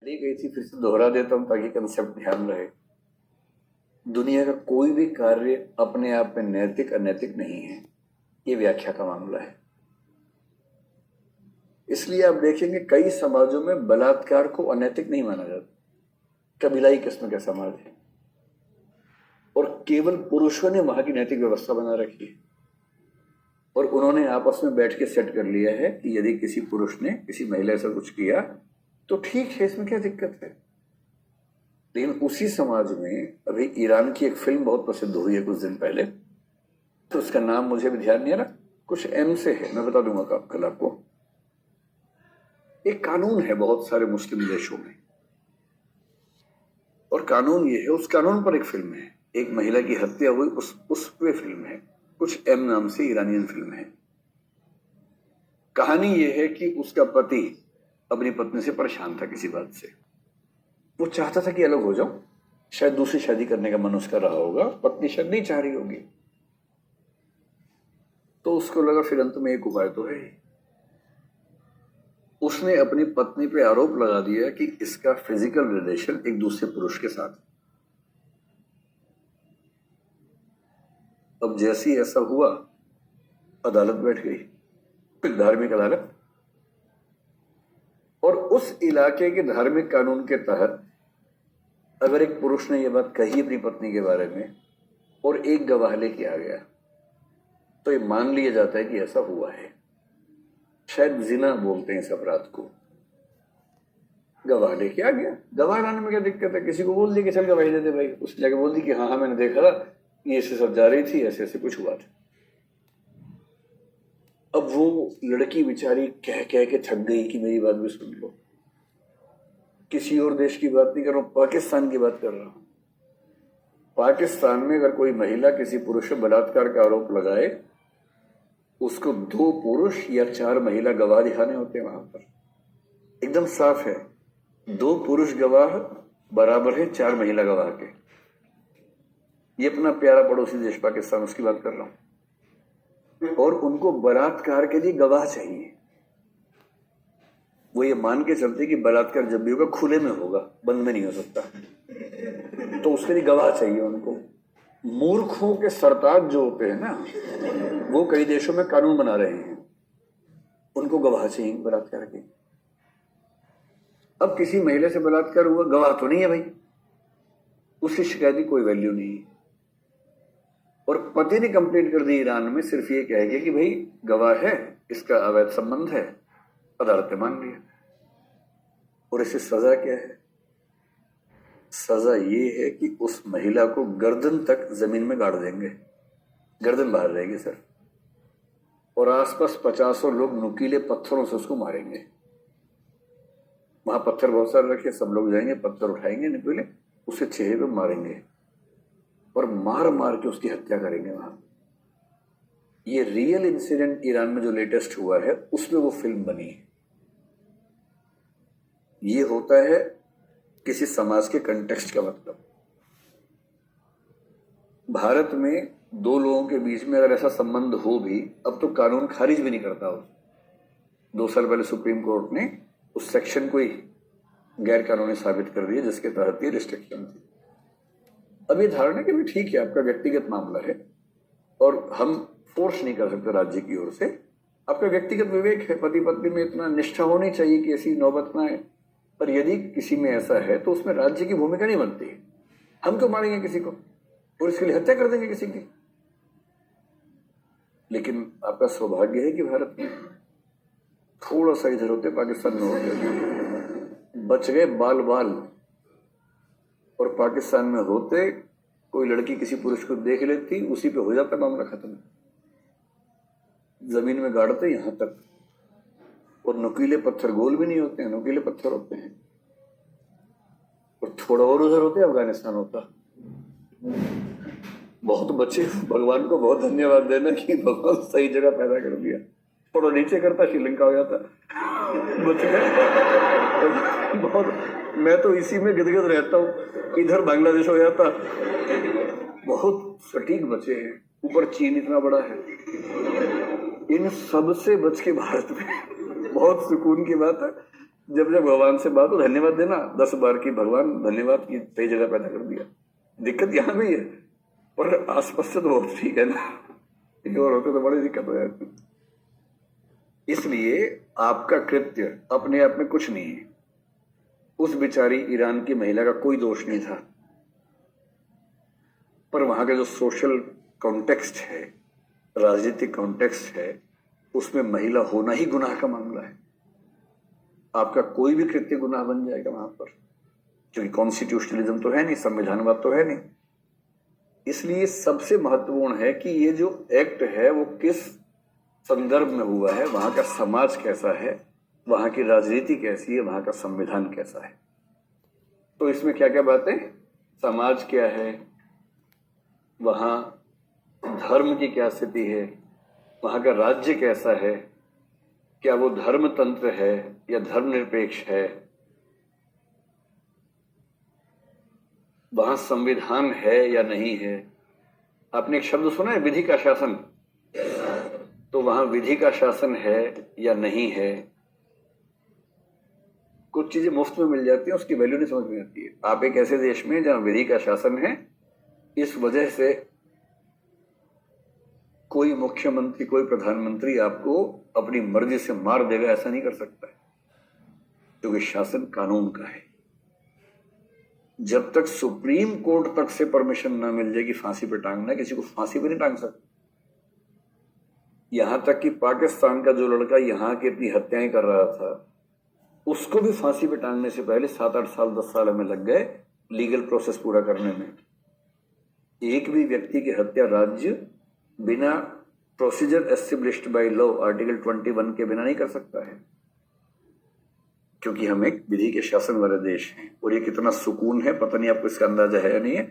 पढ़ी गई थी, फिर से दोहरा देता हूं ताकि कंसेप्ट ध्यान रहे। दुनिया का कोई भी कार्य अपने आप में नैतिक अनैतिक नहीं है, ये व्याख्या का मामला है। इसलिए आप देखेंगे कई समाजों में बलात्कार को अनैतिक नहीं माना जाता। कबीलाई किस्म का समाज है और केवल पुरुषों ने वहां की नैतिक व्यवस्था बना रखी है और उन्होंने आपस में बैठ के सेट कर लिया है कि यदि किसी पुरुष ने किसी महिला से कुछ किया तो ठीक है, इसमें क्या दिक्कत है। लेकिन उसी समाज में अभी ईरान की एक फिल्म बहुत प्रसिद्ध हुई है कुछ दिन पहले, तो उसका नाम मुझे भी ध्यान नहीं आ रहा, कुछ एम से है, मैं बता दूंगा कल आपको। एक कानून है बहुत सारे मुस्लिम देशों में और कानून ये है, उस कानून पर एक फिल्म है, एक महिला की हत्या हुई उस पे फिल्म है, कुछ एम नाम से ईरानियन फिल्म है। कहानी ये है कि उसका पति अपनी पत्नी से परेशान था किसी बात से, वो चाहता था कि अलग हो जाऊं, शायद दूसरी शादी करने का मन उसका रहा होगा, पत्नी शायद नहीं चाह रही होगी, तो उसको लगा फिर अंत में एक उपाय तो है। उसने अपनी पत्नी पे आरोप लगा दिया कि इसका फिजिकल रिलेशन एक दूसरे पुरुष के साथ। अब जैसे ही ऐसा हुआ, अदालत बैठ गई, धार्मिक अदालत, और उस इलाके के धार्मिक कानून के तहत अगर एक पुरुष ने यह बात कही अपनी पत्नी के बारे में और एक गवाह लेके आ गया तो ये मान लिया जाता है कि ऐसा हुआ है। शायद जिना बोलते हैं इस अपराध को। गवाह लेके आ गया, गवाह लाने में क्या दिक्कत है, किसी को बोल दिया कि चल गवाही दे दे भाई, उसने जाके बोल दी कि हाँ मैंने देखा था, ये ऐसे सब जा रही थी, ऐसे ऐसे कुछ हुआ था। अब वो लड़की बेचारी कह कह के थक गई कि मेरी बात भी सुन लो। किसी और देश की बात नहीं कर रहा हूं, पाकिस्तान की बात कर रहा हूं। पाकिस्तान में अगर कोई महिला किसी पुरुष से बलात्कार का आरोप लगाए, उसको 2 पुरुष या 4 महिला गवाह दिखाने होते हैं। वहां पर एकदम साफ है, 2 पुरुष गवाह बराबर है 4 महिला गवाह के। ये अपना प्यारा पड़ोसी देश पाकिस्तान, उसकी बात कर रहा हूं। और उनको बलात्कार के लिए गवाह चाहिए। वो ये मान के चलते कि बलात्कार जब भी होगा खुले में होगा, बंद में नहीं हो सकता, तो उसके लिए गवाह चाहिए उनको। मूर्खों के सरताज जो होते हैं ना, वो कई देशों में कानून बना रहे हैं, उनको गवाह चाहिए बलात्कार के। अब किसी महिला से बलात्कार हुआ, गवाह तो नहीं है भाई, उसकी शिकायत की कोई वैल्यू नहीं है। और पति ने कंप्लेंट कर दी ईरान में, सिर्फ ये कहेगा कि भाई गवाह है, इसका अवैध संबंध है, अदालत ने मान लिया। और इसे सजा क्या है? सजा ये है कि उस महिला को गर्दन तक जमीन में गाड़ देंगे, गर्दन बाहर रहेगी सर, और आसपास 50 लोग नुकीले पत्थरों से उसको मारेंगे। वहां पत्थर बहुत सारे रखे, सब लोग जाएंगे, पत्थर उठाएंगे नुकीले, उसे चेहरे पे मारेंगे और मार मार के उसकी हत्या करेंगे वहां। ये रियल इंसिडेंट ईरान में जो लेटेस्ट हुआ है, उसमें वो फिल्म बनी है। ये होता है किसी समाज के कंटेक्स्ट का मतलब। भारत में 2 लोगों के बीच में अगर ऐसा संबंध हो भी, अब तो कानून खारिज भी नहीं करता हो। 2 साल पहले सुप्रीम कोर्ट ने उस सेक्शन को ही गैर कानूनी साबित कर दिया जिसके तहत ये रिस्ट्रिक्शन थी। अब ये धारणा कि भी ठीक है, आपका व्यक्तिगत मामला है और हम फोर्स नहीं कर सकते राज्य की ओर से, आपका व्यक्तिगत विवेक है, पति पत्नी में इतना निष्ठा होनी चाहिए कि ऐसी नौबत ना आए। पर यदि किसी में ऐसा है तो उसमें राज्य की भूमिका नहीं बनती। हम क्यों मारेंगे किसी को और इसके लिए हत्या कर देंगे किसी की? लेकिन आपका सौभाग्य है कि भारत में थोड़ा सा इधर होते, पाकिस्तान में होते, बच गए बाल बाल। और पाकिस्तान में होते कोई लड़की किसी पुरुष को देख लेती, उसी पे हो जाता मामला खत्म, जमीन में गाड़ते यहां तक। और नुकीले पत्थर गोल भी नहीं होते हैं, नुकीले पत्थर होते हैं। और थोड़ा और उधर होते अफगानिस्तान होता। बहुत बच्चे, भगवान को बहुत धन्यवाद देना कि भगवान सही जगह पैदा कर दिया। थोड़ा नीचे करता श्रीलंका हो जाता, बच गए बहुत। मैं तो इसी में गिदगिद रहता हूँ, इधर बांग्लादेश हो जाता। बहुत सटीक बचे हैं, ऊपर चीन इतना बड़ा है। इन सब से बच के भारत में बहुत सुकून की बात है जब जब भगवान से बात हो धन्यवाद देना 10 बार की, भगवान धन्यवाद की सही जगह पैदा कर दिया। दिक्कत यहाँ भी है, पर आसपास से तो बहुत ठीक है ना, ये और होते तो बड़ी दिक्कत हो जाती। इसलिए आपका कृत्य अपने आप में कुछ नहीं है। उस बेचारी ईरान की महिला का कोई दोष नहीं था, पर वहां का जो सोशल कॉन्टेक्स्ट है, राजनीतिक कॉन्टेक्स्ट है, उसमें महिला होना ही गुनाह का मामला है। आपका कोई भी कृत्य गुनाह बन जाएगा वहां पर, क्योंकि कॉन्स्टिट्यूशनलिज्म तो है नहीं, संविधानवाद तो है नहीं। इसलिए सबसे महत्वपूर्ण है कि ये जो एक्ट है वो किस संदर्भ में हुआ है, वहां का समाज कैसा है, वहां की राजनीति कैसी है, वहां का संविधान कैसा है। तो इसमें क्या क्या बातें, समाज क्या है, वहां धर्म की क्या स्थिति है, वहां का राज्य कैसा है, क्या वो धर्म तंत्र है या धर्मनिरपेक्ष है, वहां संविधान है या नहीं है। आपने एक शब्द सुना है विधि का शासन, तो वहां विधि का शासन है या नहीं है। कुछ चीजें मुफ्त में मिल जाती हैं, उसकी वैल्यू नहीं समझ में आती है। आप एक ऐसे देश में जहां विधि का शासन है, इस वजह से कोई मुख्यमंत्री, कोई प्रधानमंत्री आपको अपनी मर्जी से मार देगा ऐसा नहीं कर सकता है, क्योंकि शासन कानून का है। जब तक सुप्रीम कोर्ट तक से परमिशन ना मिल जाए कि फांसी पे टांगना, किसी को फांसी पे नहीं टांग सकते। यहां तक कि पाकिस्तान का जो लड़का यहां की अपनी हत्याएं कर रहा था, उसको भी फांसी पे टांगने से पहले 7-8 साल 10 साल हमें लग गए लीगल प्रोसेस पूरा करने में। एक भी व्यक्ति की हत्या राज्य बिना procedure established by law article 21 के बिना नहीं कर सकता है, क्योंकि हम एक विधि के शासन वाले देश हैं। और ये कितना सुकून है, पता नहीं आपको इसका अंदाजा है या नहीं है।